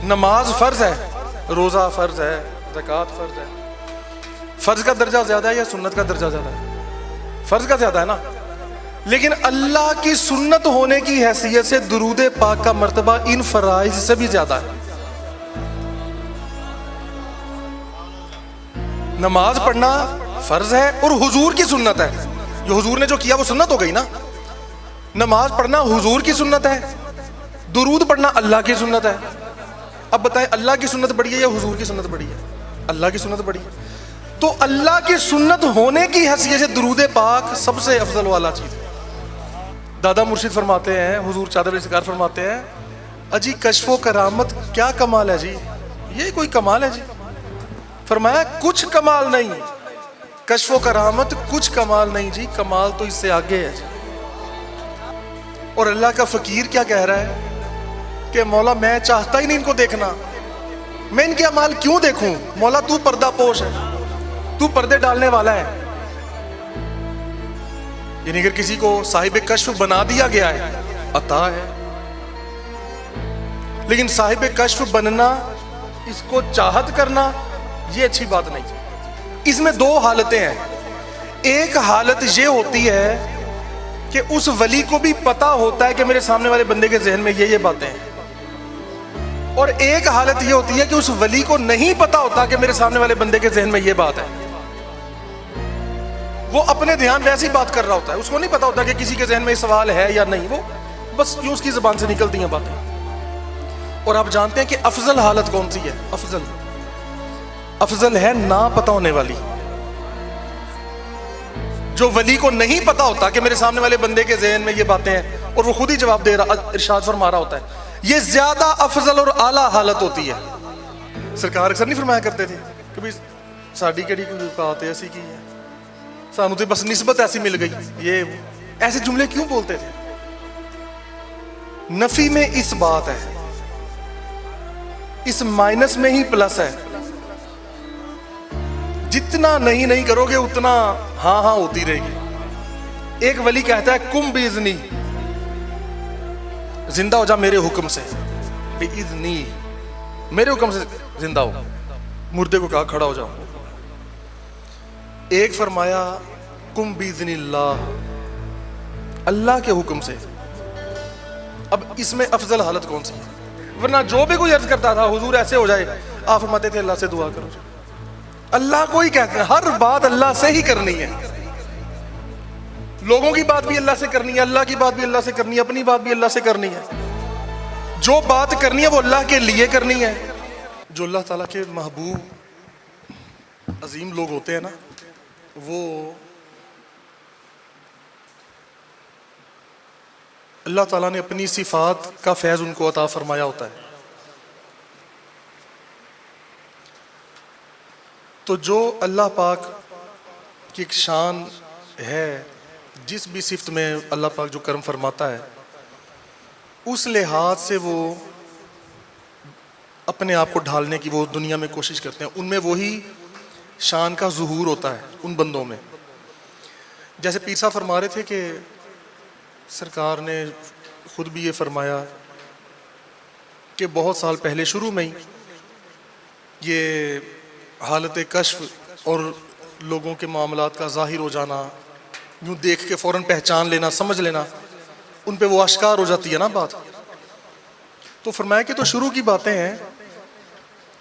نماز فرض ہے، روزہ فرض ہے، زکوٰۃ فرض ہے. فرض کا درجہ زیادہ ہے یا سنت کا درجہ زیادہ ہے؟ فرض کا زیادہ ہے نا. لیکن اللہ کی سنت ہونے کی حیثیت سے درود پاک کا مرتبہ ان فرائض سے بھی زیادہ ہے. نماز پڑھنا فرض ہے اور حضور کی سنت ہے. جو حضور نے جو کیا وہ سنت ہو گئی نا. نماز پڑھنا حضور کی سنت ہے، درود پڑھنا اللہ کی سنت ہے. اب بتائیں اللہ کی سنت بڑی ہے یا حضور کی سنت بڑی ہے؟ اللہ کی سنت بڑی ہے. تو اللہ کی سنت ہونے کی حیثیت سے درود پاک سب سے افضل والا چیز ہے. دادا مرشد فرماتے ہیں، حضور چادر سرکار فرماتے ہیں، اجی کشف و کرامت کیا کمال ہے جی، یہ کوئی کمال ہے جی؟ فرمایا کچھ کمال نہیں، کشف و کرامت کچھ کمال نہیں جی، کمال تو اس سے آگے ہے جی. اور اللہ کا فقیر کیا کہہ رہا ہے کہ مولا میں چاہتا ہی نہیں ان کو دیکھنا، میں ان کے اعمال کیوں دیکھوں؟ مولا تو پردہ پوش ہے، تو پردے ڈالنے والا ہے. یعنی اگر کسی کو صاحب کشف بنا دیا گیا ہے عطا ہے، لیکن صاحب کشف بننا، اس کو چاہت کرنا، یہ اچھی بات نہیں. اس میں دو حالتیں ہیں. ایک حالت یہ ہوتی ہے کہ اس ولی کو بھی پتا ہوتا ہے کہ میرے سامنے والے بندے کے ذہن میں یہ باتیں ہیں، اور ایک حالت یہ ہوتی ہے کہ اس ولی کو نہیں پتا ہوتا کہ میرے سامنے والے بندے کے ذہن میں یہ بات ہے. وہ اپنے دھیان ویسی بات کر رہا ہوتا ہے، اس کو نہیں پتا ہوتا کہ کسی کے ذہن میں یہ سوال ہے یا نہیں، وہ بس یوں اس کی زبان سے نکلتی ہیں باتیں. اور آپ جانتے ہیں کہ افضل حالت کون سی ہے؟ افضل ہے نہ پتا ہونے والی. جو ولی کو نہیں پتا ہوتا کہ میرے سامنے والے بندے کے ذہن میں یہ باتیں ہیں اور وہ خود ہی جواب دے رہا، ارشاد فرما رہا ہوتا ہے، یہ زیادہ افضل اور اعلیٰ حالت ہوتی ہے. سرکار اکثر نہیں فرمایا کرتے تھے کہ بھائی ساڈی کیڑی کوئی اوقات ہے ایسی کی ہے، سانو تو بس نسبت ایسی مل گئی. یہ ایسے جملے کیوں بولتے تھے؟ نفی میں اس بات ہے، اس مائنس میں ہی پلس ہے. جتنا نہیں کرو گے اتنا ہاں ہوتی رہے گی. ایک ولی کہتا ہے کم باذنی، زندہ ہو جا میرے حکم سے، باذنی، میرے حکم سے زندہ ہو. مردے کو کہا کھڑا ہو جاؤ. ایک فرمایا کم باذن اللہ، اللہ کے حکم سے. اب اس میں افضل حالت کون سی ہے؟ ورنہ جو بھی کوئی عرض کرتا تھا حضور ایسے ہو جائے، آپ فرماتے تھے اللہ سے دعا کرو. اللہ کو ہی کہتے ہیں ہر بات اللہ سے ہی کرنی ہے. لوگوں کی بات بھی اللہ سے کرنی ہے، اللہ کی بات بھی اللہ سے کرنی ہے، اپنی بات بھی اللہ سے کرنی ہے. جو بات کرنی ہے وہ اللہ کے لیے کرنی ہے. جو اللہ تعالیٰ کے محبوب عظیم لوگ ہوتے ہیں نا، وہ اللہ تعالیٰ نے اپنی صفات کا فیض ان کو عطا فرمایا ہوتا ہے. تو جو اللہ پاک کی ایک شان ہے، جس بھی صفت میں اللہ پاک جو کرم فرماتا ہے، اس لحاظ سے وہ اپنے آپ کو ڈھالنے کی وہ دنیا میں کوشش کرتے ہیں. ان میں وہی شان کا ظہور ہوتا ہے ان بندوں میں. جیسے پیر صاحب فرما رہے تھے کہ سرکار نے خود بھی یہ فرمایا کہ بہت سال پہلے شروع میں ہی یہ حالت کشف اور لوگوں کے معاملات کا ظاہر ہو جانا، یوں دیکھ کے فوراً پہچان لینا، سمجھ لینا، ان پہ وہ اشکار ہو جاتی ہے نا بات. تو فرمایا کہ تو شروع کی باتیں ہیں.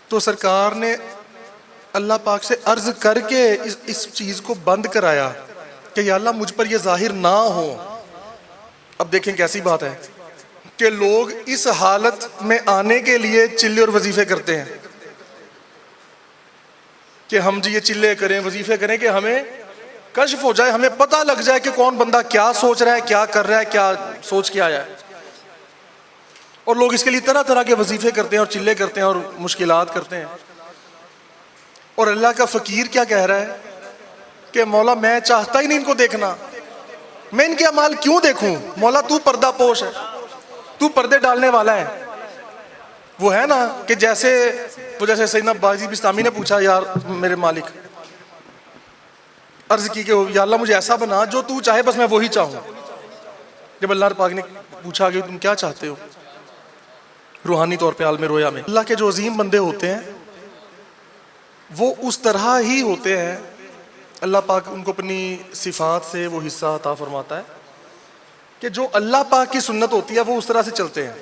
تو سرکار نے اللہ پاک سے عرض کر کے اس چیز کو بند کرایا کہ یا اللہ مجھ پر یہ ظاہر نہ ہو. اب دیکھیں کیسی بات ہے کہ لوگ اس حالت میں آنے کے لیے چلے اور وظیفے کرتے ہیں کہ ہم جی یہ چلے کریں، وظیفے کریں کہ ہمیں کشف ہو جائے، ہمیں پتہ لگ جائے کہ کون بندہ کیا سوچ رہا ہے، کیا کر رہا ہے، کیا سوچ کے آیا ہے. اور لوگ اس کے لیے طرح طرح کے وظیفے کرتے ہیں اور چلے کرتے ہیں اور مشکلات کرتے ہیں. اور اللہ کا فقیر کیا کہہ رہا ہے کہ مولا میں چاہتا ہی نہیں ان کو دیکھنا، میں ان کے اعمال کیوں دیکھوں؟ مولا تو پردہ پوش ہے، تو پردے ڈالنے والا ہے. وہ ہے نا کہ جیسے سیدنا باجی بستامی نے پوچھا، یار میرے مالک، عرض کی کہ یا اللہ مجھے ایسا بنا جو تو چاہے بس میں وہی چاہوں. جب اللہ پاک نے پوچھا کہ تم کیا چاہتے ہو، روحانی طور پہ عالم رویا میں اللہ کے جو عظیم بندے ہوتے ہیں وہ اس طرح ہی ہوتے ہیں. اللہ پاک ان کو اپنی صفات سے وہ حصہ عطا فرماتا ہے کہ جو اللہ پاک کی سنت ہوتی ہے وہ اس طرح سے چلتے ہیں.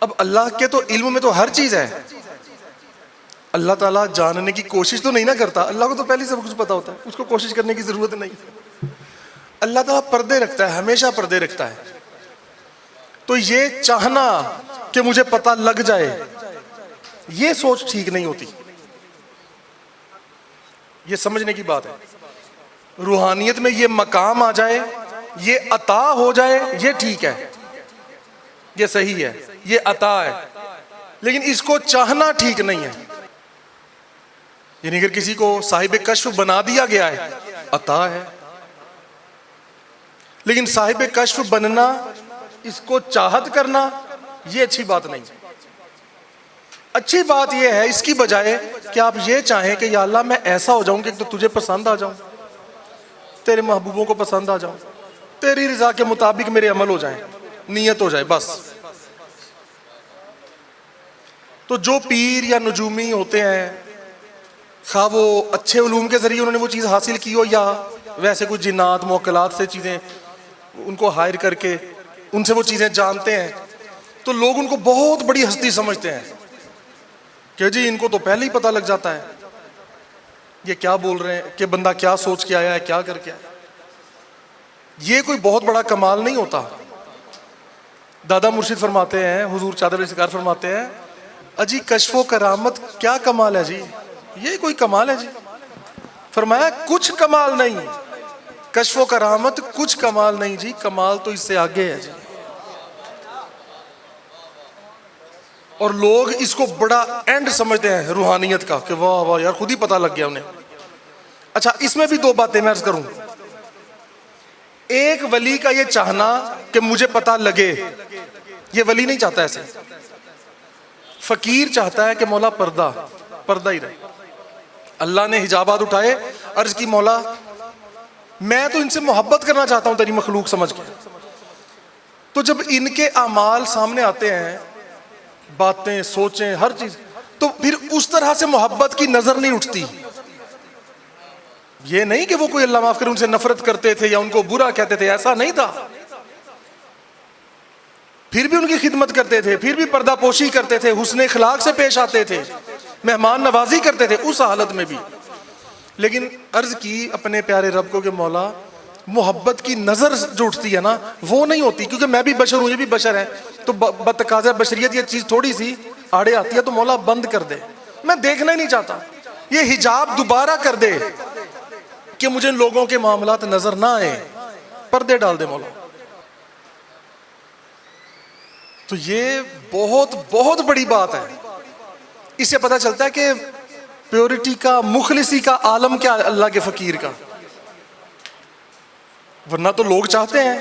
اب اللہ کے تو علم میں تو ہر چیز ہے. اللہ تعالیٰ جاننے کی کوشش تو نہیں نہ کرتا, اللہ کو تو پہلے سب کچھ پتا ہوتا ہے, اس کو کوشش کرنے کی ضرورت نہیں. اللہ تعالیٰ پردے رکھتا ہے, ہمیشہ پردے رکھتا ہے. تو یہ چاہنا کہ مجھے پتہ لگ جائے, یہ سوچ ٹھیک نہیں ہوتی. یہ سمجھنے کی بات ہے. روحانیت میں یہ مقام آ جائے, یہ عطا ہو جائے, یہ ٹھیک ہے, یہ صحیح ہے, یہ عطا ہے. لیکن اس کو چاہنا ٹھیک نہیں ہے. یعنی اگر کسی کو صاحب کشف بنا دیا گیا ہے, عطا ہے. لیکن صاحب کشف بننا, اس کو چاہت کرنا, یہ اچھی بات نہیں. اچھی بات یہ ہے اس کی بجائے کہ آپ یہ چاہیں کہ یا اللہ میں ایسا ہو جاؤں کہ تو تجھے پسند آ جاؤں, تیرے محبوبوں کو پسند آ جاؤں, تیری رضا کے مطابق میرے عمل ہو جائیں, نیت ہو جائے بس. تو جو پیر یا نجومی ہوتے ہیں, خواہ وہ اچھے علوم کے ذریعے انہوں نے وہ چیز حاصل کی ہو یا ویسے کوئی جنات موکلات سے چیزیں ان کو ہائر کر کے ان سے وہ چیزیں جانتے ہیں, تو لوگ ان کو بہت بڑی ہستی سمجھتے ہیں کہ جی ان کو تو پہلے ہی پتہ لگ جاتا ہے یہ کیا بول رہے ہیں, کہ بندہ کیا سوچ کے آیا ہے, کیا کر کے آیا. یہ کوئی بہت بڑا کمال نہیں ہوتا. دادا مرشد فرماتے ہیں, حضور چادر علی سرکار فرماتے ہیں, اجی کشف و کرامت کیا کمال ہے جی, یہ کوئی کمال ہے جی. فرمایا کچھ کمال نہیں, کشف و کرامت کچھ کمال نہیں جی, کمال تو اس سے آگے ہے جی. اور لوگ اس کو بڑا اینڈ سمجھتے ہیں روحانیت کا کہ واہ واہ یار خود ہی پتہ لگ گیا انہیں. اچھا اس میں بھی دو باتیں میں عرض کروں. ایک ولی کا یہ چاہنا کہ مجھے پتہ لگے, یہ ولی نہیں چاہتا ایسے. فقیر چاہتا ہے کہ مولا پردہ ہی رہے. اللہ نے حجابات اٹھائے, عرض کی مولا میں تو ان سے محبت کرنا چاہتا ہوں تیری مخلوق سمجھ کے. تو جب ان کے اعمال سامنے آتے ہیں, باتیں سوچیں ہر چیز, تو پھر اس طرح سے محبت کی نظر نہیں اٹھتی. یہ نہیں کہ وہ کوئی اللہ معاف کرے ان سے نفرت کرتے تھے یا ان کو برا کہتے تھے, ایسا نہیں تھا. پھر بھی ان کی خدمت کرتے تھے, پھر بھی پردہ پوشی کرتے تھے, حسن اخلاق سے پیش آتے تھے, مہمان نوازی کرتے تھے اس حالت میں بھی. لیکن عرض کی اپنے پیارے رب کو کہ مولا محبت کی نظر جو اٹھتی ہے نا وہ نہیں ہوتی, کیونکہ میں بھی بشر ہوں, یہ بھی بشر ہے, تو بتقاضہ بشریت یہ چیز تھوڑی سی آڑے آتی ہے, تو مولا بند کر دے, میں دیکھنا ہی نہیں چاہتا. یہ حجاب دوبارہ کر دے کہ مجھے لوگوں کے معاملات نظر نہ آئے, پردے ڈال دے مولا. تو یہ بہت بہت بڑی بات ہے. اس سے پتہ چلتا ہے کہ پیورٹی کا, مخلصی کا عالم کیا اللہ کے فقیر کا. ورنہ تو لوگ چاہتے ہیں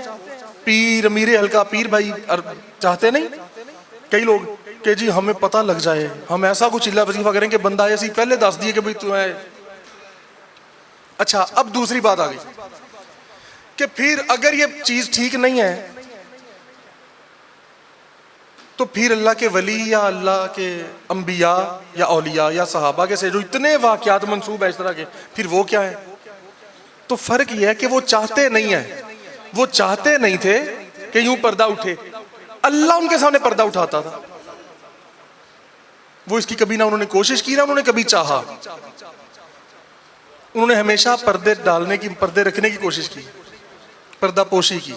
پیر امیر حلقہ پیر بھائی چاہتے نہیں کئی لوگ کہ جی ہمیں پتہ لگ جائے, ہم ایسا کچھ اللہ وظیفہ کریں کہ بندہ ایسی پہلے دس دیے کہ بھائی تو ہے. اچھا اب دوسری بات آ گئی کہ پھر اگر یہ چیز ٹھیک نہیں ہے تو پھر اللہ کے ولی یا اللہ کے انبیاء یا اولیاء یا صحابہ کے سے جو اتنے واقعات منسوب ہے اس طرح کے, پھر وہ کیا ہے؟ تو فرق یہ ہے کہ وہ چاہتے نہیں ہیں, وہ چاہتے نہیں تھے کہ یوں پردہ اٹھے, اللہ ان کے سامنے پردہ اٹھاتا تھا. وہ اس کی کبھی نہ انہوں نے کوشش کی, نہ انہوں نے کبھی چاہا. انہوں نے ہمیشہ پردے ڈالنے کی, پردے رکھنے کی کوشش کی, پردہ پوشی کی.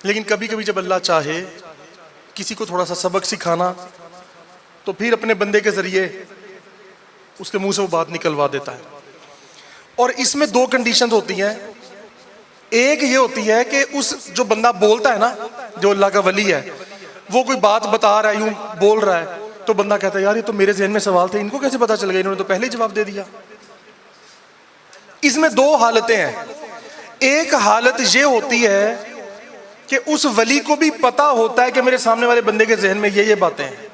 لیکن کبھی کبھی جب اللہ چاہے کسی کو تھوڑا سا سبق سکھانا تو پھر اپنے بندے کے ذریعے اس کے منہ سے وہ بات نکلوا دیتا ہے. اور اس میں دو کنڈیشنز ہوتی ہیں. ایک یہ ہوتی ہے کہ اس جو بندہ بولتا ہے نا, جو اللہ کا ولی ہے, وہ کوئی بات بتا رہا ہے, یوں بول رہا ہے, تو بندہ کہتا ہے یار یہ تو میرے ذہن میں سوال تھے, ان کو کیسے پتا چل گیا, انہوں نے تو پہلے ہی جواب دے دیا. اس میں دو حالتیں ہیں. ایک حالت یہ ہوتی ہے کہ اس ولی کو بھی پتا ہوتا ہے کہ میرے سامنے والے بندے کے ذہن میں یہ باتیں ہیں,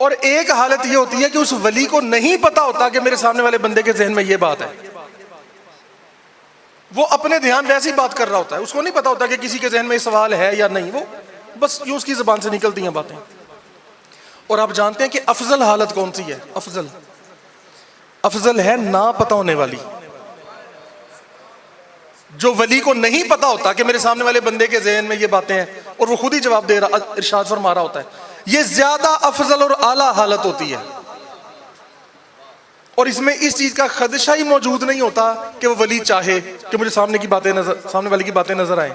اور ایک حالت یہ ہوتی ہے کہ اس ولی کو نہیں پتا ہوتا کہ میرے سامنے والے بندے کے ذہن میں یہ بات ہے. وہ اپنے دھیان ویسی بات کر رہا ہوتا ہے, اس کو نہیں پتا ہوتا کہ کسی کے ذہن میں یہ سوال ہے یا نہیں, بس یوں اس کی زبان سے نکلتی ہیں باتیں. اور آپ جانتے ہیں کہ افضل حالت کون سی ہے؟ افضل ہے نا پتہ ہونے والی. جو ولی کو نہیں پتا ہوتا کہ میرے سامنے والے بندے کے ذہن میں یہ باتیں ہیں اور وہ خود ہی جواب دے رہا، ارشاد فرما رہا ہوتا ہے، یہ زیادہ افضل اور اعلیٰ حالت ہوتی ہے. اور اس میں اس چیز کا خدشہ ہی موجود نہیں ہوتا کہ وہ ولی چاہے کہ مجھے سامنے والے کی باتیں نظر آئیں.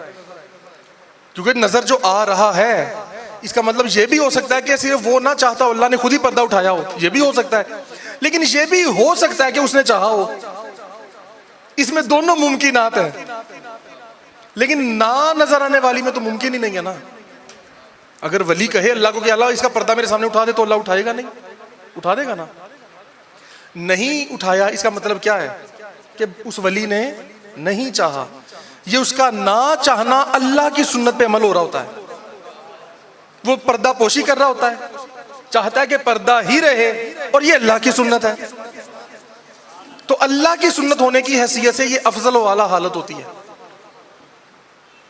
کیونکہ نظر جو آ رہا ہے اس کا مطلب یہ بھی ہو سکتا ہے کہ صرف وہ نہ چاہتا ہو، اللہ نے خود ہی پردہ اٹھایا ہو، یہ بھی ہو سکتا ہے. لیکن یہ بھی ہو سکتا ہے کہ اس نے چاہا ہو. اس میں دونوں ممکنات ہیں. لیکن نہ نظر آنے والی میں تو ممکن ہی نہیں ہے نا. اگر ولی کہے اللہ کو کہ اللہ اس کا پردہ میرے سامنے اٹھا دے، تو اللہ اٹھائے گا نہیں؟ اٹھا دے گا نا. نہیں اٹھایا اس کا مطلب کیا ہے؟ کہ اس ولی نے نہیں چاہا. یہ اس کا نہ چاہنا اللہ کی سنت پہ عمل ہو رہا ہوتا ہے. وہ پردہ پوشی کر رہا ہوتا ہے، چاہتا ہے کہ پردہ ہی رہے، اور یہ اللہ کی سنت ہے. تو اللہ کی سنت ہونے کی حیثیت سے یہ افضل و اعلیٰ حالت ہوتی ہے.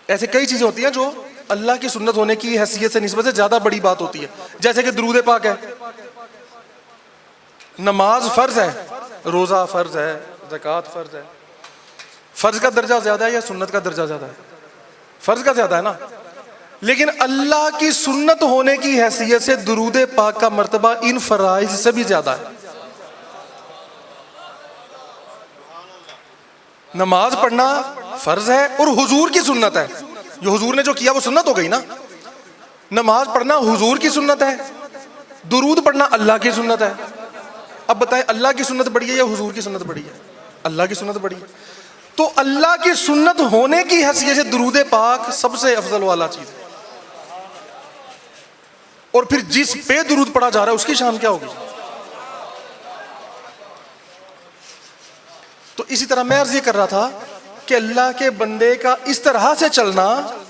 ایسے کئی چیزیں ہوتی ہیں جو اللہ کی سنت ہونے کی حیثیت سے نسبت سے زیادہ بڑی بات ہوتی ہے. جیسے کہ درود پاک ہے، نماز فرض ہے، روزہ فرض ہے، زکوٰۃ فرض ہے. فرض کا درجہ زیادہ ہے یا سنت کا درجہ زیادہ ہے؟ فرض کا زیادہ ہے نا. لیکن اللہ کی سنت ہونے کی حیثیت سے درود پاک کا مرتبہ ان فرائض سے بھی زیادہ ہے. نماز پڑھنا فرض ہے اور حضور کی سنت ہے. جو حضور نے جو کیا وہ سنت ہو گئی نا. نماز پڑھنا حضور کی سنت ہے، درود پڑھنا اللہ کی سنت ہے. اب بتائیں اللہ کی سنت بڑی ہے یا حضور کی سنت بڑی ہے؟ اللہ کی سنت بڑی ہے. تو اللہ کی سنت ہونے کی حیثیت سے درود پاک سب سے افضل والا چیز ہے. اور پھر جس پہ درود پڑھا جا رہا ہے اس کی شان کیا ہوگی؟ تو اسی طرح میں عرض یہ کر رہا تھا کہ اللہ کے بندے کا اس طرح سے چلنا،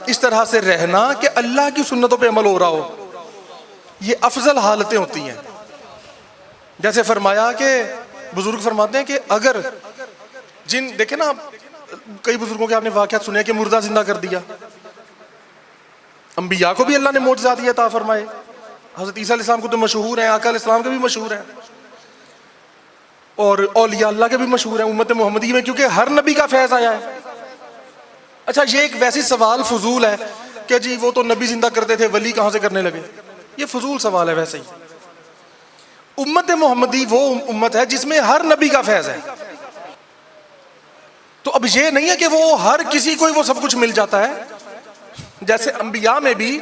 اس طرح سے رہنا کہ اللہ کی سنتوں پہ عمل ہو رہا ہو، یہ افضل حالتیں ہوتی ہیں. جیسے فرمایا کہ بزرگ فرماتے ہیں کہ اگر دیکھیں نا، کئی بزرگوں کے آپ نے واقعات سنے کہ مردہ زندہ کر دیا. انبیاء کو بھی اللہ نے معجزات عطا فرمائے. حضرت عیسیٰ علیہ السلام کو تو مشہور ہیں، آقا علیہ السلام کے بھی مشہور ہیں، اور اولیاء اللہ کے بھی مشہور ہیں امت محمدی میں، کیونکہ ہر نبی کا فیض آیا ہے. اچھا یہ ایک ویسی سوال فضول ہے کہ جی وہ تو نبی زندہ کرتے تھے، ولی کہاں سے کرنے لگے؟ یہ فضول سوال ہے. ویسے ہی امت محمدی وہ امت ہے جس میں ہر نبی کا فیض ہے. تو اب یہ نہیں ہے کہ وہ ہر کسی کو وہ سب کچھ مل جاتا ہے. جیسے انبیاء میں بھی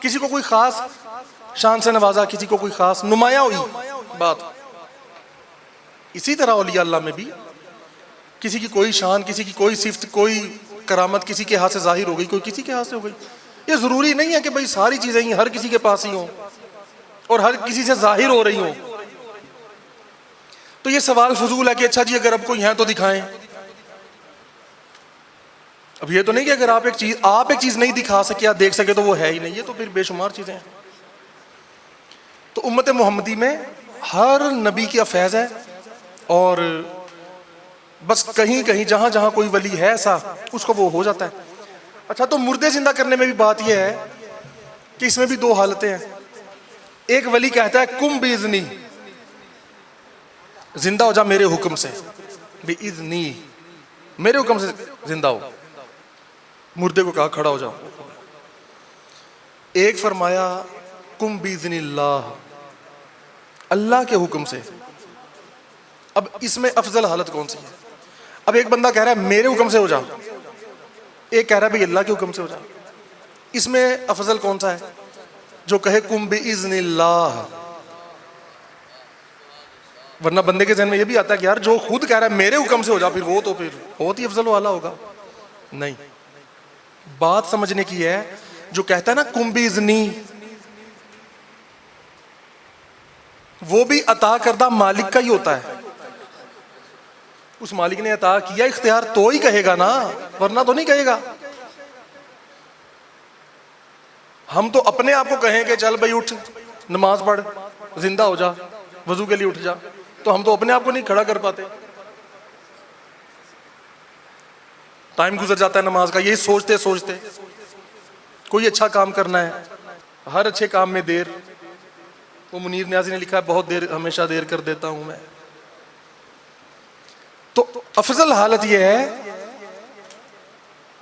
کسی کو کوئی خاص شان سے نوازا، کسی کو کوئی خاص نمایاں ہوئی بات، اسی طرح اولیاء اللہ میں بھی کسی کی کوئی شان، کسی کی کوئی صفت، کوئی کرامت کسی کے ہاتھ سے ظاہر ہو گئی، کوئی کسی کے ہاتھ سے ہو گئی. یہ ضروری نہیں ہے کہ بھئی ساری چیزیں ہی ہر کسی کے پاس ہی ہوں اور ہر کسی سے ظاہر ہو رہی ہوں. تو یہ سوال فضول ہے کہ اچھا جی اگر اب کوئی ہے تو دکھائیں. اب یہ تو نہیں کہ اگر آپ ایک چیز نہیں دکھا سکے یا دیکھ سکے تو وہ ہے ہی نہیں. یہ تو پھر بے شمار چیزیں ہیں. تو امت محمدی میں ہر نبی کا فیض ہے، اور بس کہیں کہیں جہاں جہاں کوئی ولی ہے ایسا اس کو وہ ہو جاتا ہے. اچھا تو مردے زندہ کرنے میں بھی بات یہ ہے کہ اس میں بھی دو حالتیں ہیں. ایک ولی کہتا ہے کم باذنی، زندہ ہو جا میرے حکم سے، باذنی میرے حکم سے زندہ ہو. مردے کو کہا کھڑا ہو جاؤ. ایک فرمایا کم باذن اللہ، اللہ کے حکم سے. اب اس میں افضل حالت کون سی ہے؟ اب ایک بندہ کہہ رہا ہے میرے حکم سے ہو جا، ایک کہہ رہا ہے بھئی اللہ کے حکم سے ہو جا. اس میں افضل کون سا ہے؟ جو کہے کم باذن اللہ. ورنہ بندے کے ذہن میں یہ بھی آتا ہے کہ یار جو خود کہہ رہا ہے میرے حکم سے ہو جا، پھر وہ تو پھر بہت ہی افضل والا ہوگا. نہیں، بات سمجھنے کی ہے. جو کہتا ہے نا کم باذنی، وہ بھی عطا کردہ مالک کا ہی ہوتا ہے. اس مالک نے عطا کیا اختیار تو ہی کہے گا نا، ورنہ تو نہیں کہے گا. ہم تو اپنے آپ کو کہیں کہ چل بھائی اٹھ نماز پڑھ، زندہ ہو جا، وضو کے لیے اٹھ جا، تو ہم تو اپنے آپ کو نہیں کھڑا کر پاتے. ٹائم گزر جاتا ہے نماز کا یہی سوچتے سوچتے. کوئی اچھا کام کرنا ہے, ہر اچھے کام میں دیر. وہ منیر نیازی نے لکھا ہے بہت دیر, ہمیشہ دیر کر دیتا ہوں میں. تو افضل حالت یہ ہے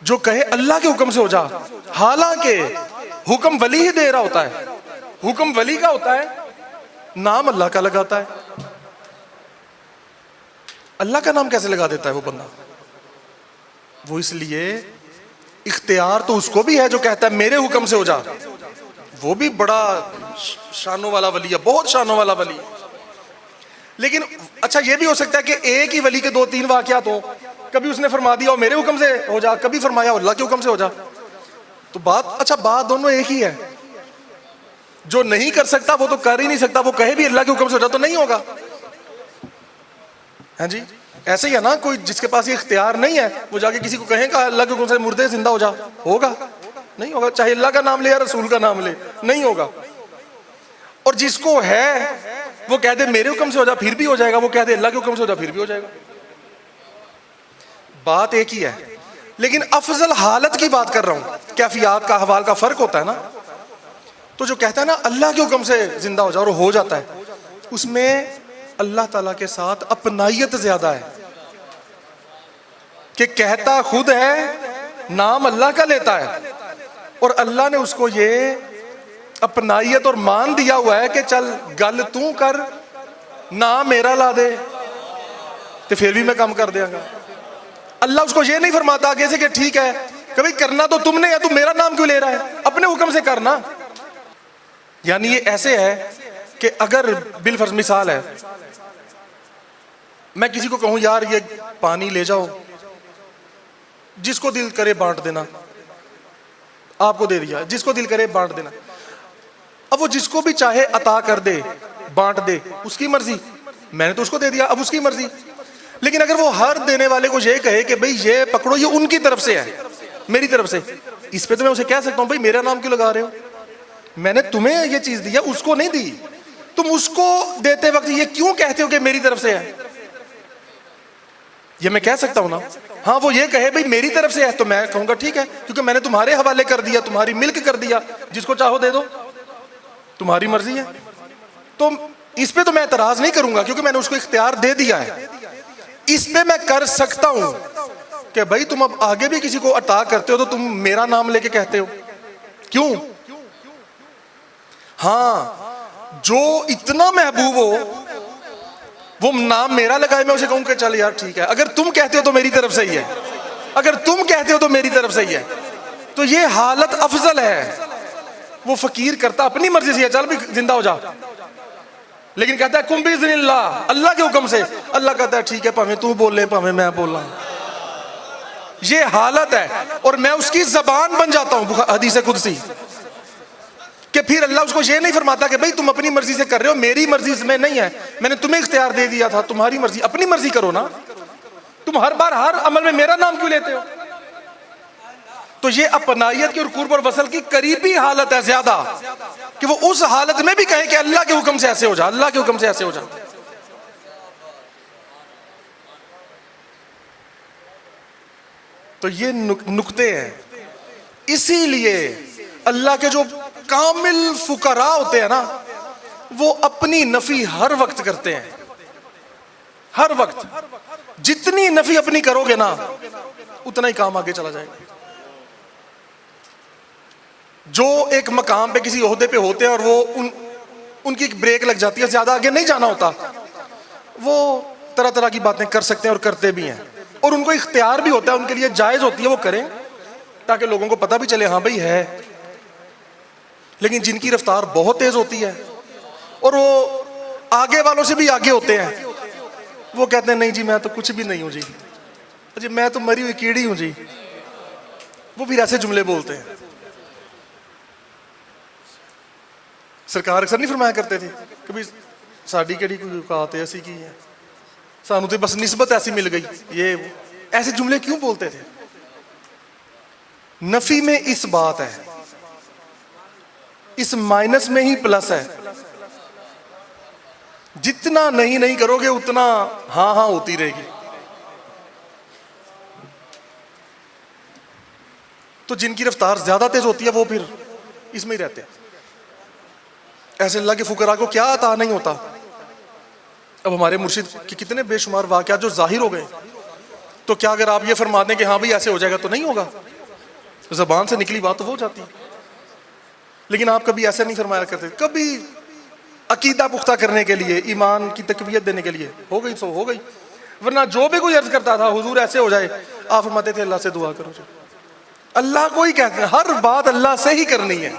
جو کہے اللہ کے حکم سے ہو جا, حالانکہ حکم ولی ہی دے رہا ہوتا ہے. حکم ولی کا ہوتا ہے, نام اللہ کا لگاتا ہے. اللہ کا نام کیسے لگا دیتا ہے وہ بندہ؟ وہ اس لیے اختیار تو اس کو بھی ہے جو کہتا ہے میرے حکم سے ہو جا. وہ بھی بڑا شانوں والا ولی ہے, بہت شانوں والا ولی. لیکن اچھا یہ بھی ہو سکتا ہے کہ ایک ہی ولی کے 2-3 واقعات ہوں. کبھی اس نے فرما دیا ہو میرے حکم سے ہو جا, کبھی فرمایا اللہ کے حکم سے ہو جا. تو بات دونوں ایک ہی ہے. جو نہیں کر سکتا وہ تو کر ہی نہیں سکتا, وہ کہے بھی اللہ کے حکم سے ہو جا تو نہیں ہوگا. ہاں جی, ایسے ہی ہے نا, کوئی جس کے پاس یہ اختیار نہیں ہے وہ جا کے کسی کو کہیں گا اللہ کے حکم سے مردے زندہ ہو جا, ہوگا؟ نہیں ہوگا. چاہے اللہ کا نام لے یا رسول کا نام لے, نہیں ہوگا. اور جس کو ہے وہ کہہ دے میرے حکم سے ہو جا پھر بھی ہو جائے گا, وہ کہہ دے اللہ کے حکم سے ہو جا پھر بھی ہو جائے گا. بات ایک ہی ہے, لیکن افضل حالت کی بات کر رہا ہوں. کیفیات کا, احوال کا فرق ہوتا ہے نا. تو جو کہتا ہے نا اللہ کے حکم سے زندہ ہو جا اور ہو جاتا ہے, اس میں اللہ تعالیٰ کے ساتھ اپنائیت زیادہ ہے. کہ کہتا خود ہے, نام اللہ کا لیتا ہے, اور اللہ نے اس کو یہ اپنائیت اور مان دیا ہوا ہے کہ چل گل تو کر, نام میرا لا دے تو پھر بھی میں کام کر دیا گا. اللہ اس کو یہ نہیں فرماتا کیسے کہ ٹھیک ہے کبھی کرنا تو تم نے ہے, تو میرا نام کیوں لے رہا ہے, اپنے حکم سے کرنا. یعنی یہ ایسے ہے کہ اگر بالفرض مثال ہے, میں کسی کو کہوں یار یہ پانی لے جاؤ, جس کو دل کرے بانٹ دینا, آپ کو دے دیا, جس کو دل کرے بانٹ دینا. اب وہ جس کو بھی چاہے عطا کر دے, بانٹ دے, اس کی مرضی. میں نے تو اس کو دے دیا, اب اس کی مرضی. لیکن اگر وہ ہر دینے والے کو یہ کہے کہ بھئی یہ پکڑو, یہ ان کی طرف سے ہے, میری طرف سے, اس پہ تو میں اسے کہہ سکتا ہوں بھئی میرا نام کیوں لگا رہے ہو, میں نے تمہیں یہ چیز دیا, اس کو نہیں دی. تم اس کو دیتے وقت یہ کیوں کہتے ہو کہ میری طرف سے ہے؟ یہ میں کہہ سکتا ہوں نا. ہاں وہ یہ کہے بھئی میری طرف سے ہے, تو میں کہوں گا ٹھیک ہے, کیونکہ میں نے تمہارے حوالے کر دیا, تمہاری ملک کر دیا, جس کو چاہو دے دو, تمہاری مرضی ہے. تو اس پہ تو میں اعتراض نہیں کروں گا کیونکہ میں نے اس کو اختیار دے دیا ہے. اس پہ میں کر سکتا ہوں کہ بھئی تم اب آگے بھی کسی کو عطا کرتے ہو تو تم میرا نام لے کے کہتے ہو, کیوں؟ ہاں جو اتنا محبوب ہو وہ نام میرا لگائے, میں اسے کہوں کہ چل یار ٹھیک ہے, اگر تم کہتے ہو تو میری طرف سے ہی ہے, اگر تم کہتے ہو تو میری طرف سے ہی ہے. تو یہ حالت افضل ہے. وہ فقیر کرتا اپنی مرضی سے ہے, چل بھی زندہ ہو جا, لیکن کہتا ہے کم باذن اللہ, اللہ کے حکم سے. اللہ کہتا ہے ٹھیک ہے, پاویں تو بولے پاویں میں بولا. یہ حالت ہے, اور میں اس کی زبان بن جاتا ہوں. حدیث قدسی کہ پھر اللہ اس کو یہ نہیں فرماتا کہ بھئی تم اپنی مرضی سے کر رہے ہو, میری مرضی اس میں نہیں ہے, میں نے تمہیں اختیار دے دیا تھا, تمہاری مرضی, اپنی مرضی کرو نا. تم ہر بار ہر عمل میں میرا نام کیوں لیتے ہو؟ تو یہ اپنائیت کی اور قرب اور وصل کی قریبی حالت ہے زیادہ, کہ وہ اس حالت میں بھی کہے کہ اللہ کے حکم سے ایسے ہو جا, اللہ کے حکم سے ایسے ہو جا. تو یہ نکتے ہیں. اسی لیے اللہ کے جو کامل فقراء ہوتے ہیں نا, وہ اپنی نفی ہر وقت کرتے ہیں, ہر وقت. جتنی نفی اپنی کرو گے نا اتنا ہی کام آگے چلا جائے گا. جو ایک مقام پہ کسی عہدے پہ ہوتے ہیں اور وہ ان کی ایک بریک لگ جاتی ہے, زیادہ آگے نہیں جانا ہوتا, وہ طرح طرح کی باتیں کر سکتے ہیں اور کرتے بھی ہیں, اور ان کو اختیار بھی ہوتا ہے, ان کے لیے جائز ہوتی ہے وہ کریں تاکہ لوگوں کو پتہ بھی چلے ہاں بھئی ہے. لیکن جن کی رفتار بہت تیز ہوتی ہے اور وہ آگے والوں سے بھی آگے ہوتے ہیں, وہ کہتے ہیں نہیں جی میں تو کچھ بھی نہیں ہوں جی, جی میں تو مری ہوئی کیڑی ہوں جی. وہ بھی ایسے جملے بولتے ہیں. سرکار اکثر نہیں فرمایا کرتے تھے کہ بھئی ساڈی کیڑی کوئی اوقات ایسی کی ہے, سانو تو بس نسبت ایسی مل گئی, یہ ایسے جملے کیوں بولتے تھے؟ نفی میں اس بات ہے, اس مائنس میں ہی پلس ہے. جتنا نہیں کرو گے اتنا ہاں ہاں ہوتی رہے گی. تو جن کی رفتار زیادہ تیز ہوتی ہے وہ پھر اس میں ہی رہتے ہیں. ایسے اللہ کے فقراء کو کیا عطا نہیں ہوتا. اب ہمارے مرشد کے کتنے بے شمار واقعات جو ظاہر ہو گئے, تو کیا اگر آپ یہ فرما دیں کہ ہاں بھائی ایسے ہو جائے گا تو نہیں ہوگا؟ زبان سے نکلی بات تو ہو جاتی. لیکن آپ کبھی ایسا نہیں فرمایا کرتے, کبھی عقیدہ پختہ کرنے کے لیے, ایمان کی تقویت دینے کے لیے, ہو گئی سو ہو گئی. ورنہ جو بھی کوئی عرض کرتا تھا حضور ایسے ہو جائے, آپ فرماتے تھے اللہ سے دعا کرو. اللہ کو ہی کہتے ہیں ہر بات اللہ سے ہی کرنی ہے.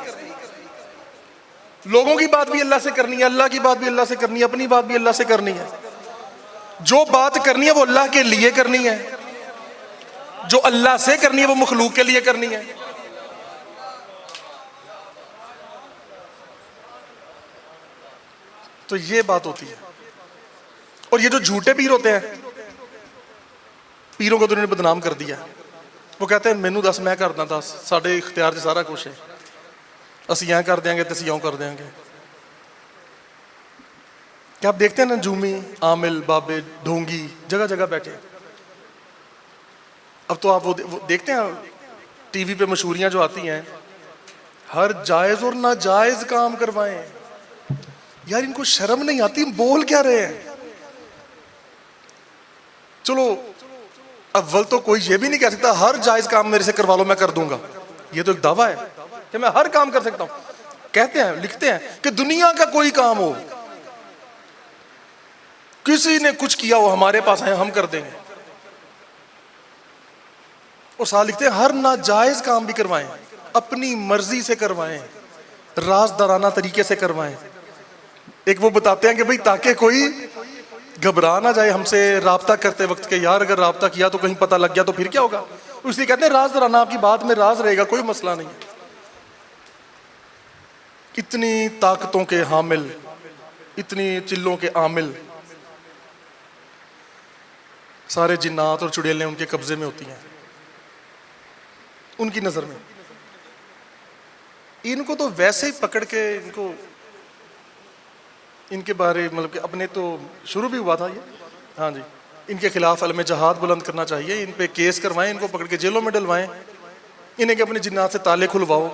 لوگوں کی بات بھی اللہ سے کرنی ہے, اللہ کی بات بھی اللہ سے کرنی ہے, اپنی بات بھی اللہ سے کرنی ہے. جو بات کرنی ہے وہ اللہ کے لیے کرنی ہے, جو اللہ سے کرنی ہے وہ مخلوق کے لیے کرنی ہے. تو یہ بات ہوتی ہے. اور یہ جو جھوٹے پیر ہوتے ہیں, پیروں کو تو انہوں نے بدنام کر دیا. وہ کہتے ہیں مینوں دس, میں کرنا دس, ساڈے اختیار سے سارا کچھ ہے, اسی یہاں کر دیں گے تو اسی یوں کر دیں گے. کیا آپ دیکھتے ہیں نا جومی, عامل, بابے, ڈھونگی جگہ جگہ بیٹھے. اب تو آپ وہ دیکھتے ہیں ٹی وی پہ مشہوریاں جو آتی ہیں, ہر جائز اور ناجائز کام کروائیں. یار ان کو شرم نہیں آتی, بول کیا رہے ہیں؟ چلو اول تو کوئی یہ بھی نہیں کہہ سکتا ہر جائز کام میرے سے کروا لو میں کر دوں گا. یہ تو ایک دعویٰ ہے کہ میں ہر کام کر سکتا ہوں. کہتے ہیں, لکھتے ہیں کہ دنیا کا کوئی کام ہو, کسی نے کچھ کیا ہو, ہمارے پاس آئے ہم کر دیں گے. اور ساتھ لکھتے ہیں ہر ناجائز کام بھی کروائیں, اپنی مرضی سے کروائیں, رازدارانہ طریقے سے کروائیں. ایک وہ بتاتے ہیں کہ بھئی تاکہ کوئی گھبرا نہ جائے ہم سے رابطہ کرتے وقت کہ یار اگر رابطہ کیا تو کہیں پتہ لگ گیا تو پھر کیا ہوگا. اس لیے کہتے ہیں رازدارانہ آپ کی بات میں راز رہے گا, کوئی مسئلہ نہیں. اتنی طاقتوں کے حامل, اتنی چلوں کے عامل, سارے جنات اور چڑیلیں ان کے قبضے میں ہوتی ہیں ان کی نظر میں. ان کو تو ویسے ہی پکڑ کے ان کے بارے مطلب کہ اپنے تو شروع بھی ہوا تھا یہ, ہاں جی, ان کے خلاف علم جہاد بلند کرنا چاہیے. ان پہ کیس کروائیں, ان کو پکڑ کے جیلوں میں ڈلوائیں, انہیں کہ اپنے جنات سے تالے کھلواؤ.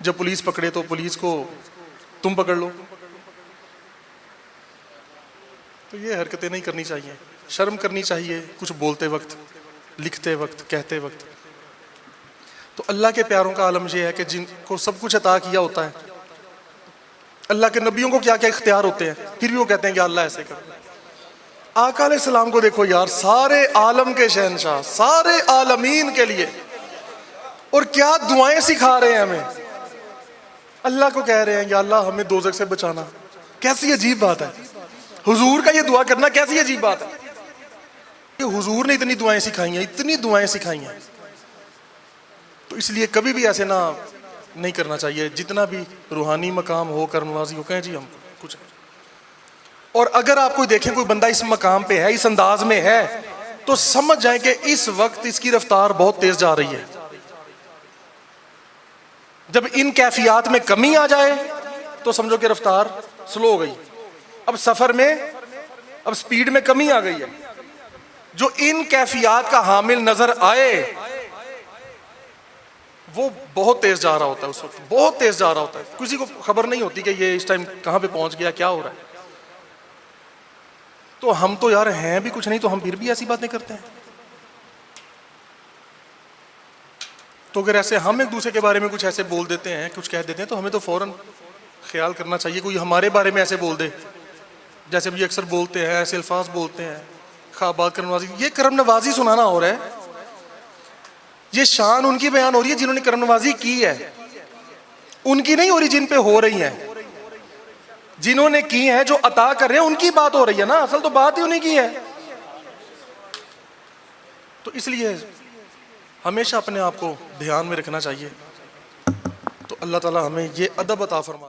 جب پولیس پکڑے تو پولیس کو تم پکڑ لو. تو یہ حرکتیں نہیں کرنی چاہیے, شرم کرنی چاہیے کچھ بولتے وقت, لکھتے وقت, کہتے وقت. تو اللہ کے پیاروں کا عالم یہ ہے کہ جن کو سب کچھ عطا کیا ہوتا ہے, اللہ کے نبیوں کو کیا کیا اختیار ہوتے ہیں, پھر بھی وہ کہتے ہیں کہ اللہ ایسے کر. آقا علیہ السلام کو دیکھو یار, سارے عالم کے شہنشاہ, سارے عالمین کے لیے, اور کیا دعائیں سکھا رہے ہیں ہمیں. اللہ کو کہہ رہے ہیں یا اللہ ہمیں دوزخ سے بچانا. کیسی عجیب بات ہے. حضور کا یہ دعا کرنا کیسی عجیب بات ہے کہ حضور نے اتنی دعائیں سکھائی ہیں, اتنی دعائیں سکھائی ہیں. تو اس لیے کبھی بھی ایسے نہ نہیں کرنا چاہیے. جتنا بھی روحانی مقام ہو, کرم نوازی ہو, کہیں جی ہم کچھ. اور اگر آپ کوئی دیکھیں کوئی بندہ اس مقام پہ ہے, اس انداز میں ہے, تو سمجھ جائیں کہ اس وقت اس کی رفتار بہت تیز جا رہی ہے. جب ان کیفیات میں کمی آ جائے تو سمجھو کہ رفتار سلو ہو گئی. اب سفر میں اب سپیڈ میں کمی آ گئی ہے. جو ان کیفیات کا حامل نظر آئے وہ بہت تیز جا رہا ہوتا ہے, اس وقت بہت تیز جا رہا ہوتا ہے. کسی کو خبر نہیں ہوتی کہ یہ اس ٹائم کہاں پہ پہنچ گیا, کیا ہو رہا ہے. تو ہم تو یار ہیں بھی کچھ نہیں, تو ہم پھر بھی ایسی باتیں کرتے ہیں. تو اگر ایسے ہم ایک دوسرے کے بارے میں کچھ ایسے بول دیتے ہیں, کچھ کہہ دیتے ہیں, تو ہمیں تو فوراً خیال کرنا چاہیے کوئی ہمارے بارے میں ایسے بول دے جیسے بھی اکثر بولتے ہیں, ایسے الفاظ بولتے ہیں, خوابات کرم نوازی. یہ کرم نوازی سنانا ہو رہا ہے, یہ شان ان کی بیان ہو رہی ہے جنہوں نے کرم نوازی کی ہے, ان کی نہیں ہو رہی جن پہ ہو رہی ہیں. جنہوں نے کی ہیں, جو عطا کر رہے ہیں, ان کی بات ہو رہی ہے نا. اصل تو بات ہی انہیں کی ہے. تو اس لیے ہمیشہ اپنے آپ کو دھیان میں رکھنا چاہیے. تو اللہ تعالی ہمیں یہ ادب عطا فرما.